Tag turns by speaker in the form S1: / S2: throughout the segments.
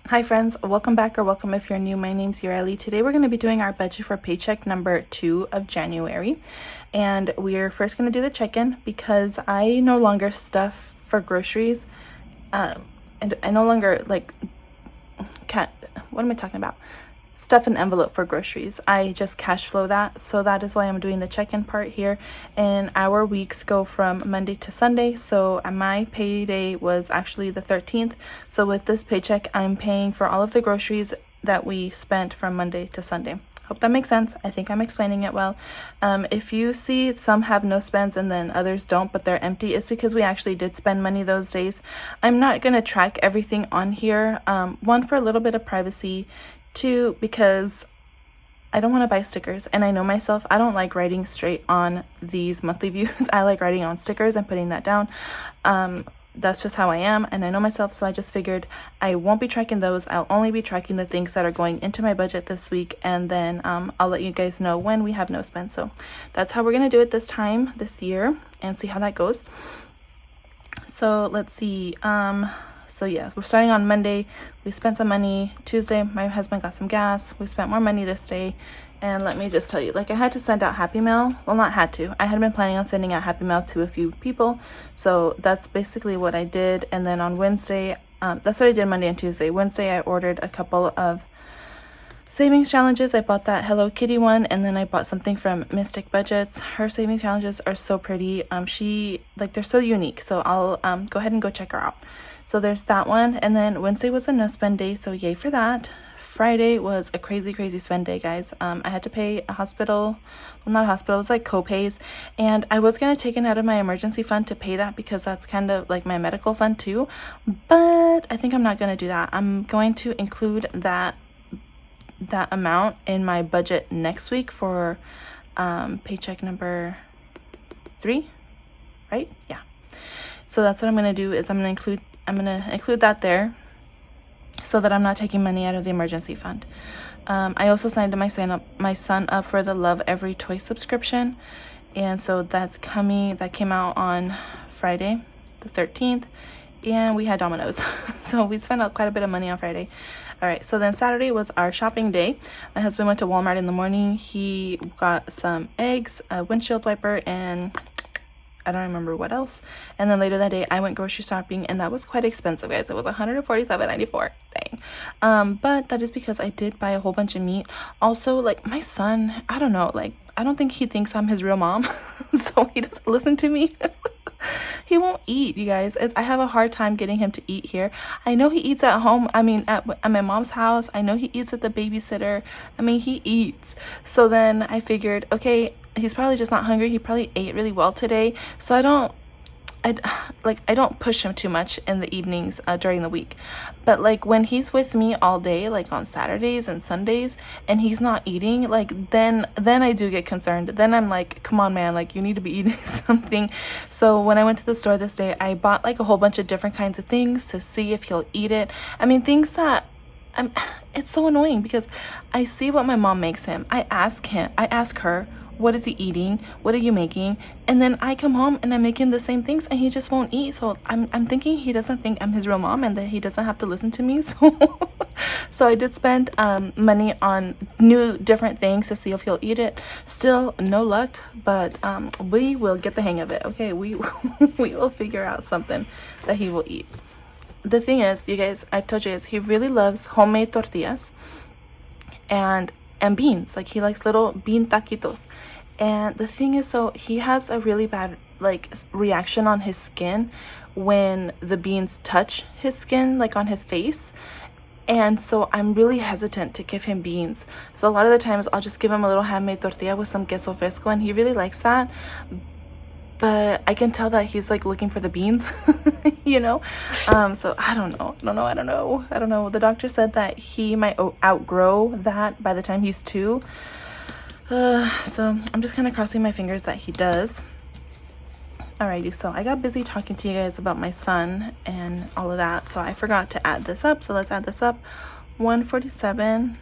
S1: Hi friends, welcome back or welcome if you're new. My name's Yureli. Today we're going to be doing our budget for paycheck number 2 of January. And we're first going to do the check-in because I no longer stuff for groceries. And I no longer what am I talking about? Stuff an envelope for groceries. I just cash flow that. So that is why I'm doing the check-in part here. And our weeks go from Monday to Sunday. So my payday was actually the 13th. So with this paycheck, I'm paying for all of the groceries that we spent from Monday to Sunday. Hope that makes sense. I think I'm explaining it well. If you see some have no spends and then others don't, but they're empty, it's because we actually did spend money those days. I'm not going to track everything on here. One, for a little bit of privacy. Two, because I don't want to buy stickers, and I know myself, I don't like writing straight on these monthly views. I like writing on stickers and putting that down. That's just how I am, and I know myself, so I just figured I won't be tracking those. I'll only be tracking the things that are going into my budget this week, and then I'll let you guys know when we have no spend. So that's how we're gonna do it this year, and see how that goes. So let's see. So yeah, we're starting on Monday. We spent some money. Tuesday, my husband got some gas. We spent more money this day. And let me just tell you, I had to send out Happy Mail. Well, not had to. I had been planning on sending out Happy Mail to a few people. So that's basically what I did. And then on Wednesday, that's what I did Monday and Tuesday. Wednesday, I ordered a couple of savings challenges. I bought that Hello Kitty one, and then I bought something from Mystic Budgets. Her savings challenges are so pretty. They're so unique. So I'll go ahead and go check her out. So there's that one. And then Wednesday was a no spend day, so yay for that. Friday was a crazy spend day, guys. I had to pay a hospital, well, not a hospital, it was like co-pays, and I was gonna take it out of my emergency fund to pay that because that's kind of like my medical fund too, but I think I'm not gonna do that. I'm going to include that amount in my budget next week for paycheck number 3, right? Yeah. So that's what I'm gonna do, is I'm gonna include that there, so that I'm not taking money out of the emergency fund. I also signed my son up for the Love Every Toy subscription, and so that came out on Friday the 13th, and we had Domino's. So we spent quite a bit of money on Friday. All right, so then Saturday was our shopping day. My husband went to Walmart in the morning. He got some eggs, a windshield wiper, and I don't remember what else. And then later that day, I went grocery shopping, and that was quite expensive, guys. It was $147.94. Dang. But that is because I did buy a whole bunch of meat. Also, my son, I don't know, I don't think he thinks I'm his real mom, so he doesn't listen to me. He won't eat, you guys. I have a hard time getting him to eat here. I know he eats at home. I mean, at my mom's house. I know he eats with the babysitter. I mean, he eats. So then I figured, okay, he's probably just not hungry. He probably ate really well today. So I don't push him too much in the evenings during the week. But when he's with me all day, on Saturdays and Sundays, and he's not eating, then I do get concerned. Then I'm like, come on, man, you need to be eating something. So when I went to the store this day, I bought a whole bunch of different kinds of things to see if he'll eat it. I mean, things that it's so annoying because I see what my mom makes him. I ask her, what is he eating? What are you making? And then I come home and I make him the same things, and he just won't eat. So I'm thinking he doesn't think I'm his real mom and that he doesn't have to listen to me. So I did spend money on different things to see if he'll eat it. Still no luck, but we will get the hang of it. Okay, we will figure out something that he will eat. The thing is, you guys, I've told you guys, he really loves homemade tortillas and beans. He likes little bean taquitos. And the thing is, so he has a really bad reaction on his skin when the beans touch his skin, on his face. And so I'm really hesitant to give him beans. So a lot of the times I'll just give him a little handmade tortilla with some queso fresco, and he really likes that. But I can tell that he's looking for the beans, you know? So I don't know. The doctor said that he might outgrow that by the time he's 2. So I'm just kind of crossing my fingers that he does. Alrighty, so I got busy talking to you guys about my son and all of that, so I forgot to add this up. So let's add this up. 147.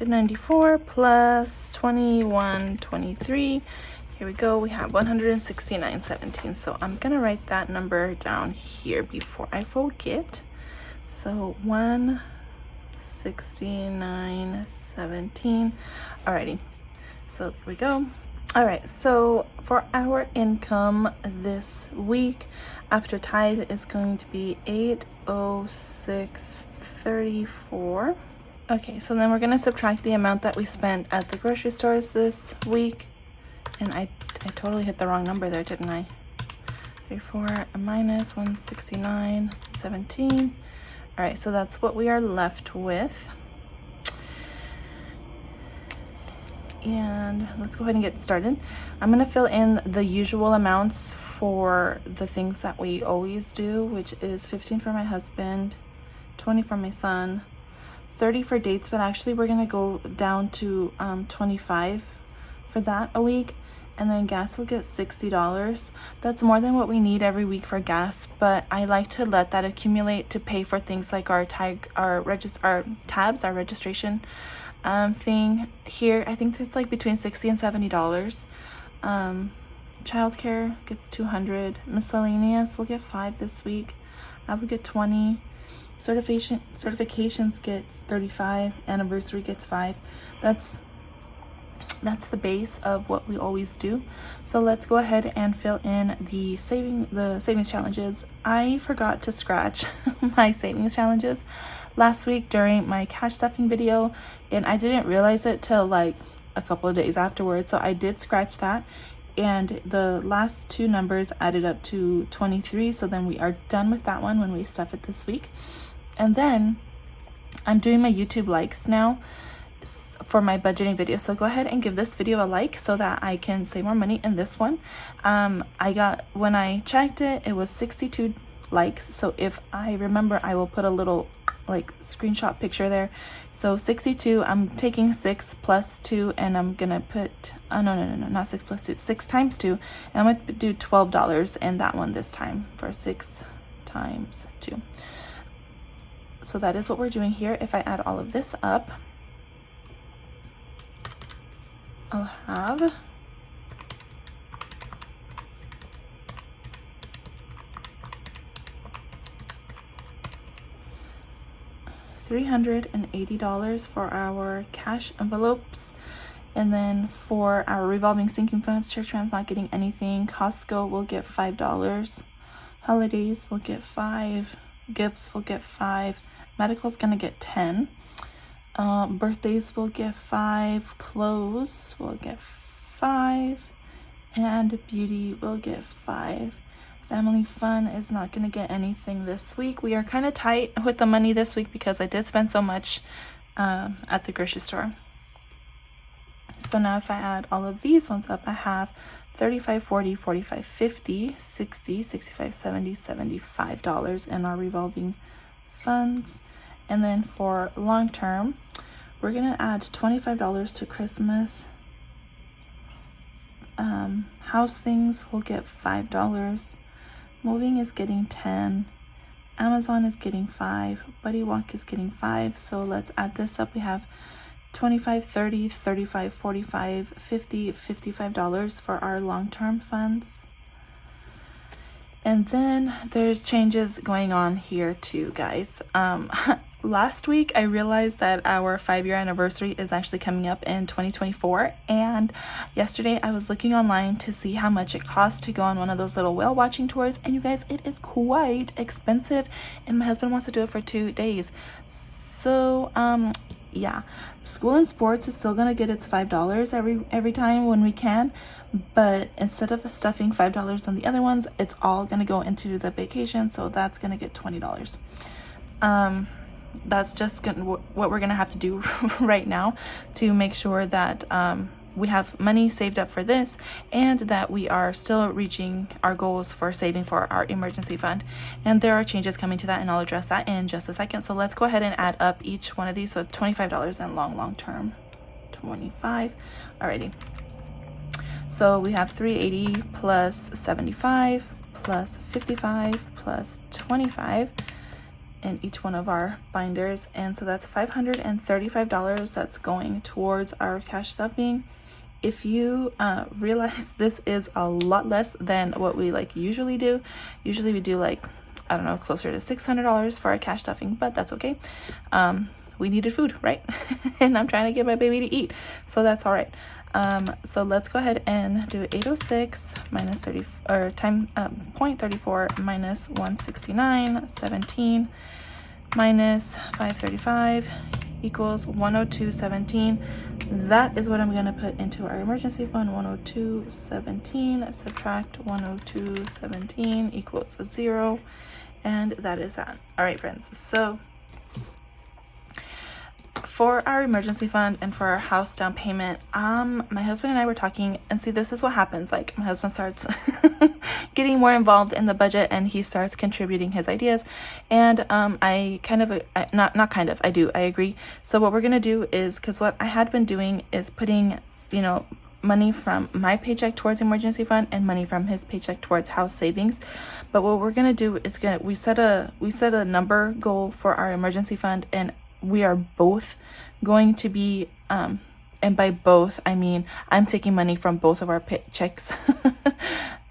S1: 94 plus 2123 Here we go. We have 169.17. So I'm gonna write that number down here before I forget. So 169.17. Alrighty. So there we go. All right, so for our income this week after tithe is going to be 806.34. Okay, so then we're gonna subtract the amount that we spent at the grocery stores this week. And I totally hit the wrong number there, didn't I? 34 minus 169.17. All right, so that's what we are left with. And let's go ahead and get started. I'm gonna fill in the usual amounts for the things that we always do, which is 15 for my husband, 20 for my son, 30 for dates, but actually we're gonna go down to 25 for that a week. And then gas will get $60. That's more than what we need every week for gas, but I like to let that accumulate to pay for things like our registration thing here. I think it's like between $60 and $70. Childcare gets $200. Miscellaneous will get $5 this week. I will get $20. Certifications gets $35. Anniversary gets $5. That's the base of what we always do. So let's go ahead and fill in the savings challenges. I forgot to scratch my savings challenges last week during my cash stuffing video, and I didn't realize it till like a couple of days afterwards. So I did scratch that, and the last two numbers added up to 23. So then we are done with that one when we stuff it this week. And then I'm doing my YouTube likes now for my budgeting video, so go ahead and give this video a like so that I can save more money in this one. When I checked it, it was 62 likes, so if I remember I will put a little like screenshot picture there. So 62, I'm taking 6 plus 2 and I'm gonna put no, not 6 plus 2, 6 times 2, and I'm gonna do $12 in that one this time for 6 times 2. So that is what we're doing here. If I add all of this up, I'll have $380 for our cash envelopes. And then for our revolving sinking funds, church fam's not getting anything. Costco will get $5. Holidays will get $5. Gifts will get $5. Medical's gonna get $10. Birthdays will get $5, clothes will get $5, and beauty will get $5. Family fun is not gonna get anything this week. We are kind of tight with the money this week because I did spend so much at the grocery store. So now if I add all of these ones up, I have $35, $40, $45, $50, $60, $65, $70, $75 in our revolving funds. And then for long term, we're gonna add $25 to Christmas. House things will get $5. Moving is getting $10. Amazon is getting $5. Buddy Walk is getting $5. So let's add this up. We have $25, $30, $35, $45, $50, $55 for our long-term funds. And then there's changes going on here too, guys. Last week I realized that our 5-year anniversary is actually coming up in 2024, and yesterday I was looking online to see how much it costs to go on one of those little whale watching tours, and you guys, it is quite expensive, and my husband wants to do it for 2 days. So yeah, school and sports is still gonna get its $5 every time when we can, but instead of stuffing $5 on the other ones, it's all gonna go into the vacation, so that's gonna get $20. That's just what we're gonna have to do right now to make sure that we have money saved up for this, and that we are still reaching our goals for saving for our emergency fund. And there are changes coming to that, and I'll address that in just a second. So let's go ahead and add up each one of these. So $25 in long term, 25. Alrighty, so we have 380 plus 75 plus 55 plus 25 in each one of our binders, and so that's $535 that's going towards our cash stuffing. if you realize this is a lot less than what we like usually do. Usually we do like, I don't know, closer to $600 for our cash stuffing, but that's okay. We needed food, right? And I'm trying to get my baby to eat, so that's all right. So let's go ahead and do 806 minus 30 or time 0.34 minus 169, 17 minus 535 equals 102.17. That is what I'm going to put into our emergency fund. 102.17 subtract 102.17 equals 0, and that is that. All right, friends, so for our emergency fund and for our house down payment, my husband and I were talking, and see, this is what happens. Like, my husband starts getting more involved in the budget, and he starts contributing his ideas, and I kind of I agree. So what we're gonna do is, because what I had been doing is putting, you know, money from my paycheck towards emergency fund and money from his paycheck towards house savings. But what we're gonna do is we set a number goal for our emergency fund, and we are both going to be and by both I mean I'm taking money from both of our paychecks.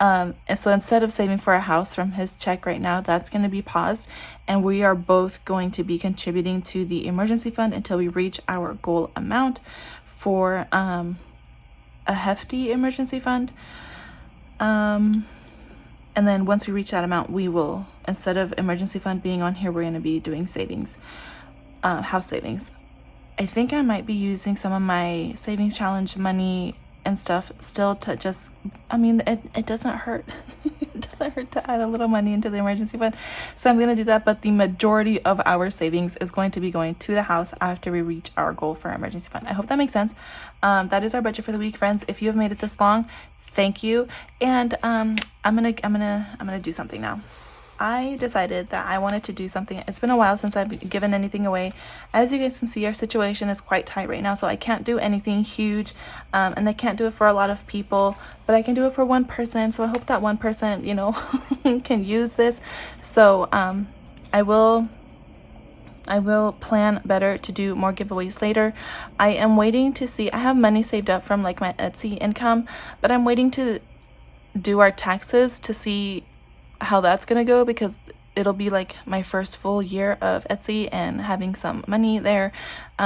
S1: And so instead of saving for a house from his check right now, that's going to be paused, and we are both going to be contributing to the emergency fund until we reach our goal amount for a hefty emergency fund. And then once we reach that amount, we will, instead of emergency fund being on here, we're going to be doing savings. House savings. I think I might be using some of my savings challenge money and stuff still to just, I mean, it doesn't hurt. It doesn't hurt to add a little money into the emergency fund. So I'm going to do that, but the majority of our savings is going to be going to the house after we reach our goal for our emergency fund. I hope that makes sense. That is our budget for the week, friends. If you have made it this long, thank you. And I'm gonna do something now. I decided that I wanted to do something. It's been a while since I've given anything away. As you guys can see, our situation is quite tight right now, so I can't do anything huge, and I can't do it for a lot of people, but I can do it for one person. So I hope that one person, you know, can use this. So I will plan better to do more giveaways later. I am waiting to see. I have money saved up from like my Etsy income, but I'm waiting to do our taxes to see how that's gonna go, because it'll be like my first full year of Etsy and having some money there.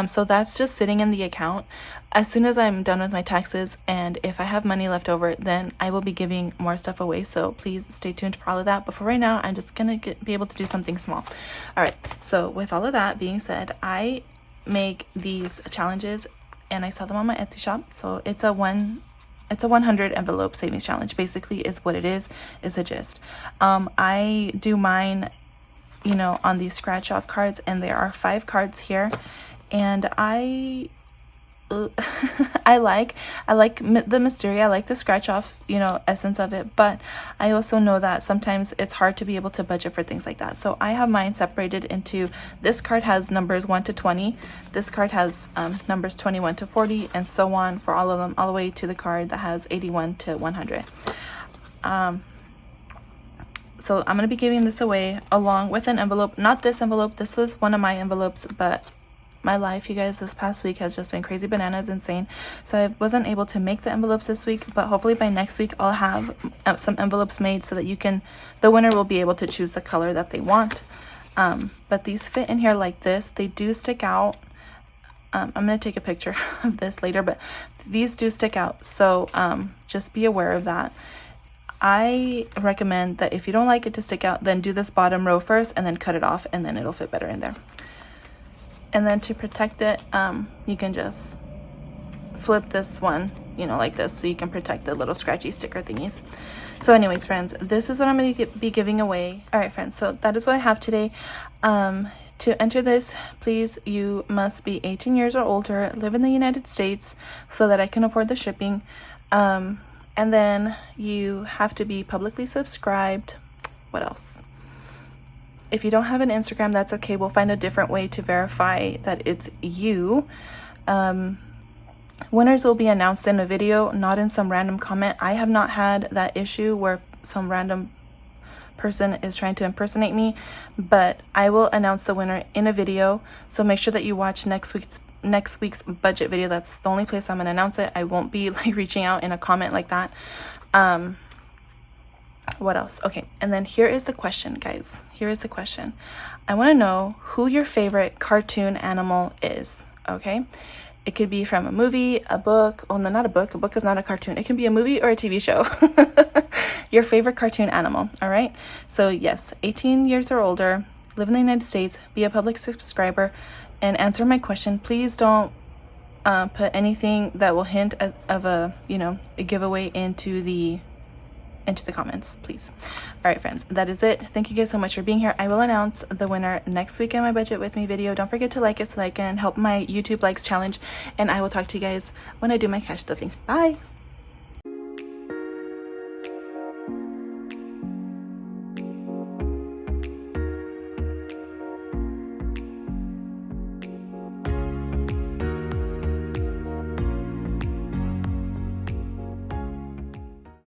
S1: So that's just sitting in the account. As soon as I'm done with my taxes, and if I have money left over, then I will be giving more stuff away. So please stay tuned for all of that. But for right now, I'm just gonna be able to do something small. All right, so with all of that being said, I make these challenges and I sell them on my Etsy shop. So it's a 100 envelope savings challenge, basically, is what it is the gist. I do mine, you know, on these scratch off cards, and there are 5 cards here, and I like the mystery. I like the scratch off, you know, essence of it, but I also know that sometimes it's hard to be able to budget for things like that. So I have mine separated into, this card has numbers 1 to 20, this card has numbers 21 to 40, and so on for all of them, all the way to the card that has 81 to 100. So I'm going to be giving this away along with an envelope. Not this envelope, this was one of my envelopes, but my life, you guys, this past week has just been crazy bananas, insane. So I wasn't able to make the envelopes this week, but hopefully by next week I'll have some envelopes made so that the winner will be able to choose the color that they want. But these fit in here like this. They do stick out. I'm going to take a picture of this later, but these do stick out. So just be aware of that. I recommend that if you don't like it to stick out, then do this bottom row first and then cut it off, and then it'll fit better in there. And then to protect it, you can just flip this one, you know, like this, so you can protect the little scratchy sticker thingies. So anyways, friends, this is what I'm going to be giving away. All right, friends, so that is what I have today. To enter this, please, you must be 18 years or older, live in the United States so that I can afford the shipping. And then you have to be publicly subscribed. What else? If you don't have an Instagram, that's okay. We'll find a different way to verify that it's you. Winners will be announced in a video, not in some random comment. I have not had that issue where some random person is trying to impersonate me, but I will announce the winner in a video. So make sure that you watch next week's next week's budget video. That's the only place I'm gonna announce it. I won't be like reaching out in a comment like that. What else? Okay, and then here is the question, guys. Here is the question. I want to know who your favorite cartoon animal is. Okay, it could be from a movie, a book. Oh no, not a book. A book is not a cartoon. It can be a movie or a TV show. Your favorite cartoon animal. All right, so yes, 18 years or older, live in the United States, be a public subscriber, and answer my question. Please don't put anything that will hint of a, you know, a giveaway into the comments, please. All right, friends, that is it. Thank you guys so much for being here. I will announce the winner next week in my budget with me video. Don't forget to like it so I can help my YouTube likes challenge, and I will talk to you guys when I do my cash stuffing. Bye.